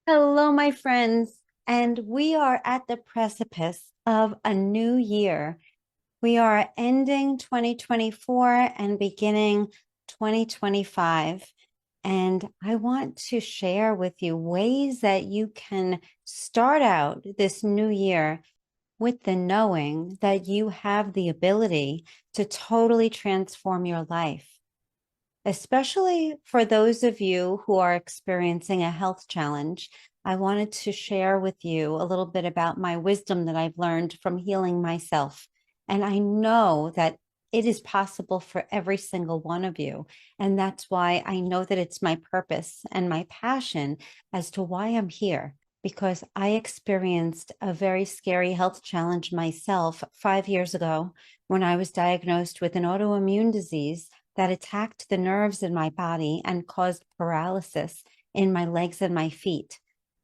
Hello, my friends, and we are at the precipice of a new year. We are ending 2024 and beginning 2025. And I want to share with you ways that you can start out this new year with the knowing that you have the ability to totally transform your life, especially for those of you who are experiencing a health challenge. I wanted to share with you a little bit about my wisdom that I've learned from healing myself. And I know that it is possible for every single one of you. And that's why I know that it's my purpose and my passion as to why I'm here, because I experienced a very scary health challenge myself 5 years ago when I was diagnosed with an autoimmune disease that attacked the nerves in my body and caused paralysis in my legs and my feet.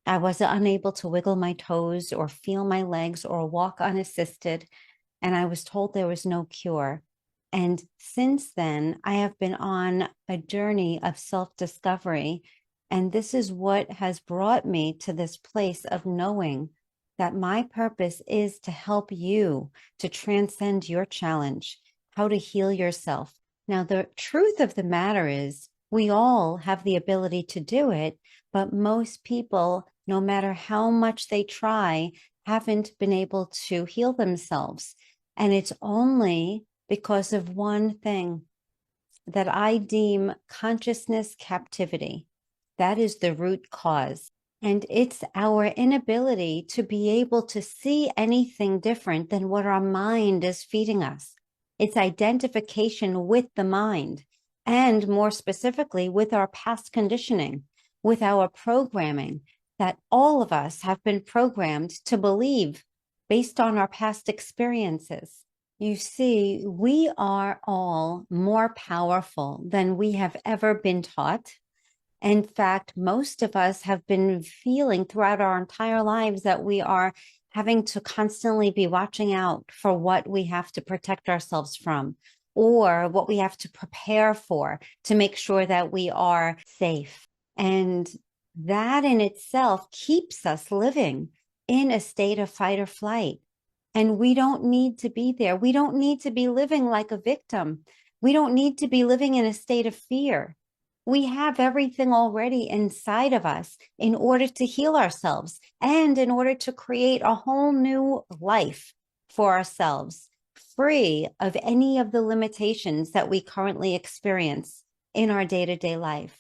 I was unable to wiggle my toes or feel my legs or walk unassisted, and I was told there was no cure. And since then, I have been on a journey of self-discovery, and this is what has brought me to this place of knowing that my purpose is to help you to transcend your challenge, how to heal yourself. Now, the truth of the matter is we all have the ability to do it, but most people, no matter how much they try, haven't been able to heal themselves. And it's only because of one thing that I deem consciousness captivity. That is the root cause. And it's our inability to be able to see anything different than what our mind is feeding us. It's identification with the mind, and more specifically, with our past conditioning, with our programming that all of us have been programmed to believe based on our past experiences. You see, we are all more powerful than we have ever been taught. In fact, most of us have been feeling throughout our entire lives that we are having to constantly be watching out for what we have to protect ourselves from, or what we have to prepare for to make sure that we are safe. And that in itself keeps us living in a state of fight or flight. And we don't need to be there. We don't need to be living like a victim. We don't need to be living in a state of fear. We have everything already inside of us in order to heal ourselves and in order to create a whole new life for ourselves, free of any of the limitations that we currently experience in our day-to-day life.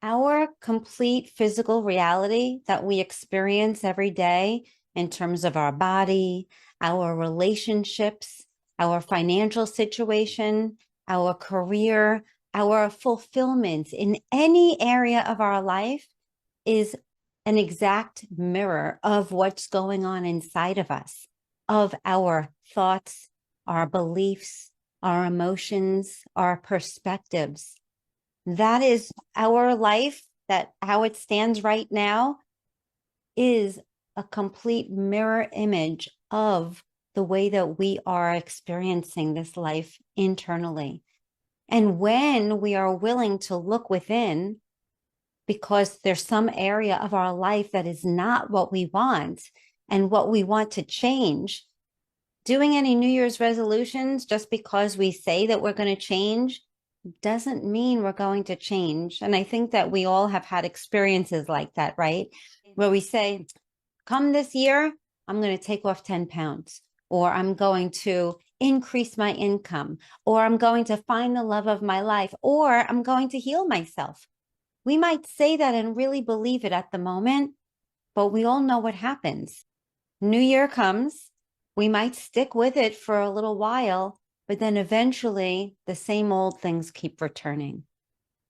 Our complete physical reality that we experience every day in terms of our body, our relationships, our financial situation, our career, our fulfillment in any area of our life is an exact mirror of what's going on inside of us, of our thoughts, our beliefs, our emotions, our perspectives. That is our life, that how it stands right now is a complete mirror image of the way that we are experiencing this life internally. And when we are willing to look within, because there's some area of our life that is not what we want and what we want to change, doing any New Year's resolutions just because we say that we're going to change doesn't mean we're going to change. And I think that we all have had experiences like that, right? Where we say, come this year, I'm going to take off 10 pounds, or I'm going to increase my income, or I'm going to find the love of my life, or I'm going to heal myself. We might say that and really believe it at the moment, but we all know what happens. New Year comes, we might stick with it for a little while, but then eventually the same old things keep returning.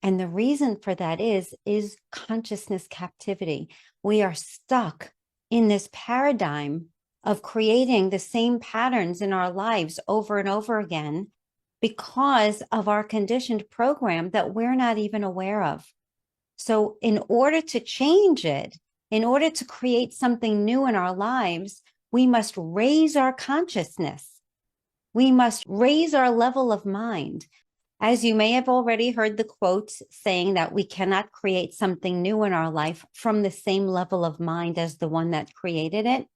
And the reason for that is consciousness captivity. We are stuck in this paradigm of creating the same patterns in our lives over and over again because of our conditioned program that we're not even aware of. So in order to change it, in order to create something new in our lives, we must raise our consciousness. We must raise our level of mind. As you may have already heard the quotes saying that we cannot create something new in our life from the same level of mind as the one that created it,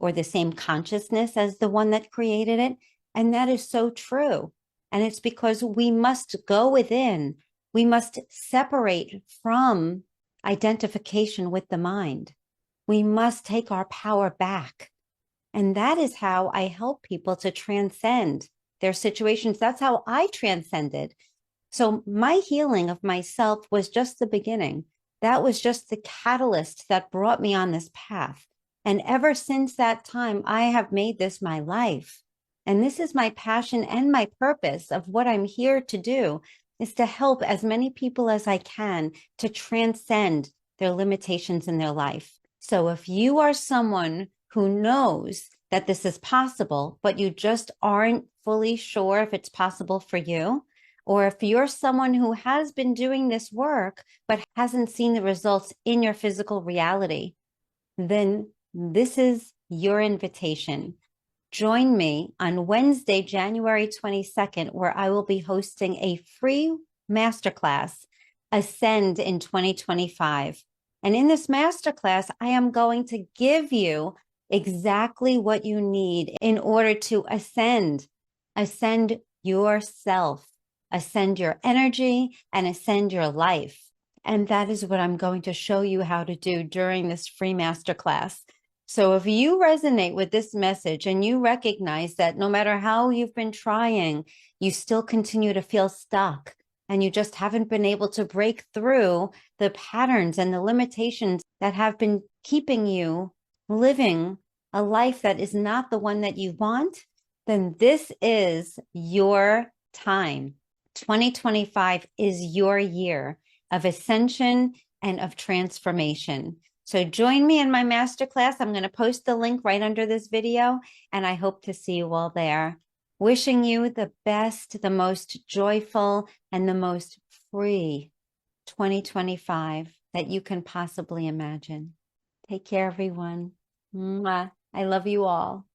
or the same consciousness as the one that created it. And that is so true. And it's because we must go within. We must separate from identification with the mind. We must take our power back. And that is how I help people to transcend their situations. That's how I transcended. So my healing of myself was just the beginning. That was just the catalyst that brought me on this path. And ever since that time, I have made this my life. And this is my passion and my purpose of what I'm here to do, is to help as many people as I can to transcend their limitations in their life. So if you are someone who knows that this is possible, but you just aren't fully sure if it's possible for you, or if you're someone who has been doing this work, but hasn't seen the results in your physical reality, then this is your invitation. Join me on Wednesday, January 22nd, where I will be hosting a free masterclass, Ascend in 2025. And in this masterclass, I am going to give you exactly what you need in order to ascend yourself, ascend your energy, and ascend your life. And that is what I'm going to show you how to do during this free masterclass. So if you resonate with this message and you recognize that no matter how you've been trying, you still continue to feel stuck and you just haven't been able to break through the patterns and the limitations that have been keeping you living a life that is not the one that you want, then this is your time. 2025 is your year of ascension and of transformation. So join me in my masterclass. I'm going to post the link right under this video, and I hope to see you all there. Wishing you the best, the most joyful, and the most free 2025 that you can possibly imagine. Take care, everyone. Mwah. I love you all.